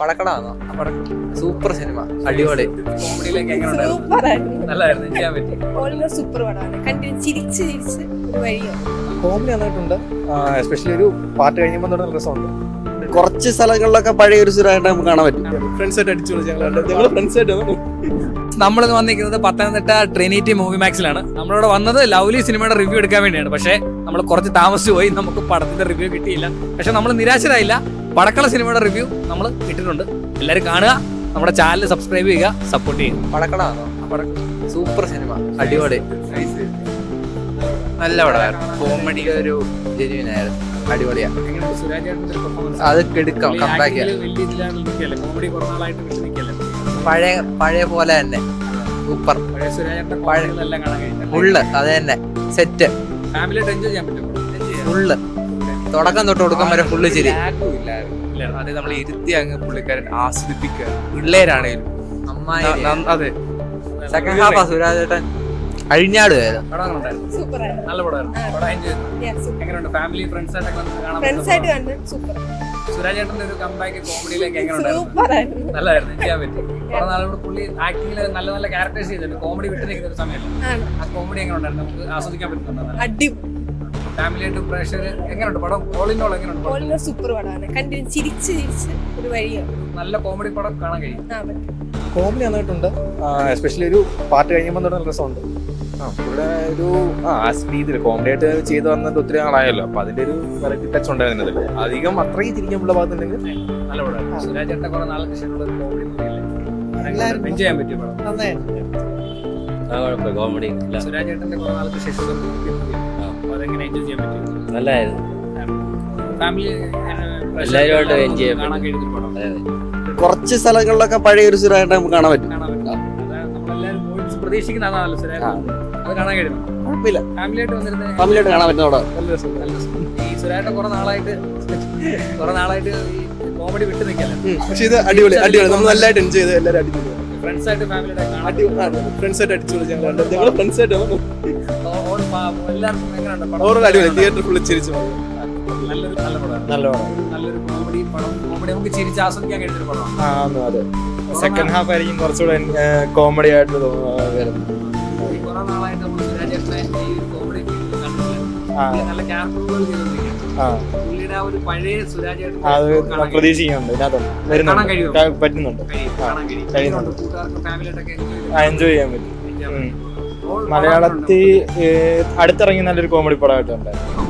പടക്കടാണോ? Super cinema, അടിപൊളി. കോമഡിയിലേക്ക് എങ്ങനെ നല്ലതായിരുന്നു, ചെയ്യാൻ പറ്റി. സൂപ്പർ പടമാണ്, കണ്ടിന് ചിരിച്ച് ചിരിച്ച് ഒരു വഴിയാണ്. കോമഡി നന്നായിട്ടുണ്ട്, എസ്പെഷ്യലി ഒരു പാട്ട് കഴിയുമ്പോൾ നല്ല രസമുണ്ട്. കുറച്ച് സ്ഥലങ്ങളിലൊക്കെ പഴയ ഒരു സുരായിട്ട് നമുക്ക് കാണാൻ പറ്റും. ഫ്രണ്ട്സായിട്ട് അടിച്ചു ഞങ്ങൾ ഫ്രണ്ട്സായിട്ട്. നമ്മളിന്ന് വന്നിരിക്കുന്നത് പത്തനംതിട്ട ട്രിനിറ്റി മൂവി മാക്സിലാണ്. നമ്മളിവിടെ വന്നത് ലവ്ലി സിനിമയുടെ റിവ്യൂ എടുക്കാൻ വേണ്ടിയാണ്. പക്ഷേ നമ്മൾ കുറച്ച് താമസിച്ചു പോയി, നമുക്ക് പടത്തിന്റെ റിവ്യൂ കിട്ടിയില്ല. പക്ഷെ നമ്മൾ നിരാശരായില്ല, പടക്കള സിനിമയുടെ റിവ്യൂ നമ്മൾ ഇട്ടിട്ടുണ്ട്. എല്ലാവരും കാണുക, നമ്മുടെ ചാനൽ സബ്സ്ക്രൈബ് ചെയ്യുക, സപ്പോർട്ട് ചെയ്യുക. പടക്കളാണോ? സൂപ്പർ സിനിമ, അടിപൊളി. നല്ല പടമായിരുന്നു, കോമഡി ഒരു ജെന്യുവിനായിരുന്നു, അടിപൊളിയാ. അത് കെടുക്കാം, കമ്പാക്ക് പഴയ പോലെ തന്നെ സൂപ്പർ ഫുള്ള്. അത് തന്നെ സെറ്റ്, ഫുള്ള് തുടക്കം തൊട്ട് കൊടുക്കാൻ വരെ ഫുള്ള് ശരി. അത് നമ്മൾ ഇരുത്തി അങ്ങ് പുള്ളിക്കാരൻ ആസ്വദിപ്പിക്കുക. പിള്ളേരാണേലും അതെ. സെക്കൻഡ് ഹാഫ് സുരാജേട്ടൻ അഴിഞ്ഞാട് നല്ല പടമായിരുന്നു. ഫാമിലി ഫ്രണ്ട്സായിട്ട് കണ്ട് സൂപ്പർ. സുരാജേട്ടന്റെ ഒരു കമ്പാക്ക് കോമഡിയിലേക്ക് എങ്ങനെ നല്ലതായിരുന്നു, ചെയ്യാൻ പറ്റി. കുറെ നാളുകൂടെ പുള്ളി ആക്ടിങ്ങിൽ നല്ല നല്ല ക്യാരക്ടേഴ്സ് ചെയ്തിട്ടുണ്ട്. കോമഡി വിട്ടു നിൽക്കുന്ന ഒരു സമയമല്ല, ആ കോമഡി എങ്ങനെ ഉണ്ടായിരുന്നു, നമുക്ക് ആസ്വദിക്കാൻ പറ്റുന്നുണ്ട്. ഫാമിലിയായിട്ട് പ്രേക്ഷകർ എങ്ങനെയുണ്ട് പടം? ഓൾ ഇൻ ഓൾ എങ്ങനെയുണ്ട്? സൂപ്പർ പടമാണ്, കണ്ടിന് ചിരിച്ച് ചിരിച്ച് ഒരു വഴിയാണ്. നല്ല കോമഡി പടം കാണാൻ കഴിയും. കോമഡി നന്നായിട്ടുണ്ട്, എസ്പെഷ്യലി ഒരു പാട്ട് കഴിയുമ്പോൾ നല്ല രസമുണ്ട്. ഇവിടെ ഒരു രീതിയിൽ കോമഡി ആയിട്ട് ചെയ്തു വന്നിട്ട് ഒത്തിരി ആളായല്ലോ, അപ്പൊ അതിന്റെ ഒരു വെറൈറ്റി ടച്ച് ഉണ്ടായിരുന്നത്. അധികം അത്രയും തിരിക്കാനുള്ള ഭാഗത്തുണ്ടെങ്കിൽ നല്ല പടമാണ്. സുരാജേട്ടൻ കുറെ നാൾക്ക് ശേഷമുള്ള ഒരു കോമഡി മൂവിയല്ലേ, എൻജോയ് ചെയ്യാൻ പറ്റിയ പടം. കോമഡി സുരാജേട്ടന്റെ കുറെ നാൾക്ക് ശേഷം അതെങ്ങനെ എൻജോയ് ചെയ്യാൻ പറ്റും? നല്ലായിരുന്നു, ഫാമിലി എല്ലാവരുമായിട്ട് എൻജോയ് ചെയ്യാൻ കാണാൻ കഴിയുന്ന പടം. കുറച്ച് സ്ഥലങ്ങളിലൊക്കെ പഴയ ഒരു സുരായിട്ട് നമുക്ക് കാണാൻ പറ്റും. നമ്മളെല്ലാവരും പ്രതീക്ഷിക്കുന്ന അതാണല്ലോ സുരാജ്, അത് കാണാൻ കഴിയും. കുഴപ്പമില്ല, ഫാമിലിയായിട്ട് വന്നിരുന്നത് ഫാമിലിയായിട്ട് കാണാൻ പറ്റുന്ന അവിടെ നല്ല രസം. ഈ സുരാജ് കുറെ നാളായിട്ട് ഈ കോമഡി വിട്ടു നിൽക്കല്ലേ. പക്ഷെ ഇത് അടിപൊളി അടിപൊളി, നമ്മൾ നല്ലതായിട്ട് എൻജോയ് ചെയ്ത് എല്ലാവരും അടിപൊളി. ഫ്രണ്ട്സായിട്ട് ഫാമിലിയുടെ ഫ്രണ്ട്സായിട്ട് അടിച്ചു ഞങ്ങൾ ഫ്രണ്ട്സായിട്ട് എല്ലാവർക്കും എങ്ങനെയുണ്ട് പടം? ഓരോ അടിപൊളി, തിയേറ്റർ ഫുള്ള് ചിരിച്ചു. നല്ലൊരു നല്ല പടം, നല്ലൊരു കോമഡി പടം. കോമഡി നമുക്ക് ചിരിച്ച് ആസ്വദിക്കാൻ കഴിയുന്നൊരു പടമാണ്. അതെ. സെക്കൻഡ് ഹാഫ് ആയിരിക്കും കുറച്ചുകൂടെ കോമഡി ആയിട്ട് വരുന്നത്. കുറെ നാളായിട്ട് നമ്മൾ സുരാജേട്ടനെ ഈ കോമഡി കണ്ടിട്ടില്ല. നല്ല ക്യാരക്ടറുകൾ ചെയ്തോണ്ടിരിക്കുകയാണ്. പുള്ളിയുടെ ആ ഒരു പഴയ സുരാജേട്ടൻ പ്രതീക്ഷിക്കുന്നുണ്ട്, ഇതിനകത്ത് പറ്റുന്നുണ്ട്, കൂട്ടുകാർക്കും ഫാമിലിയായിട്ടൊക്കെ എൻജോയ് ചെയ്യാൻ പറ്റും. മലയാളത്തിൽ അടുത്തിറങ്ങി നല്ലൊരു കോമഡി പടമായിട്ടുണ്ടായിരുന്നു.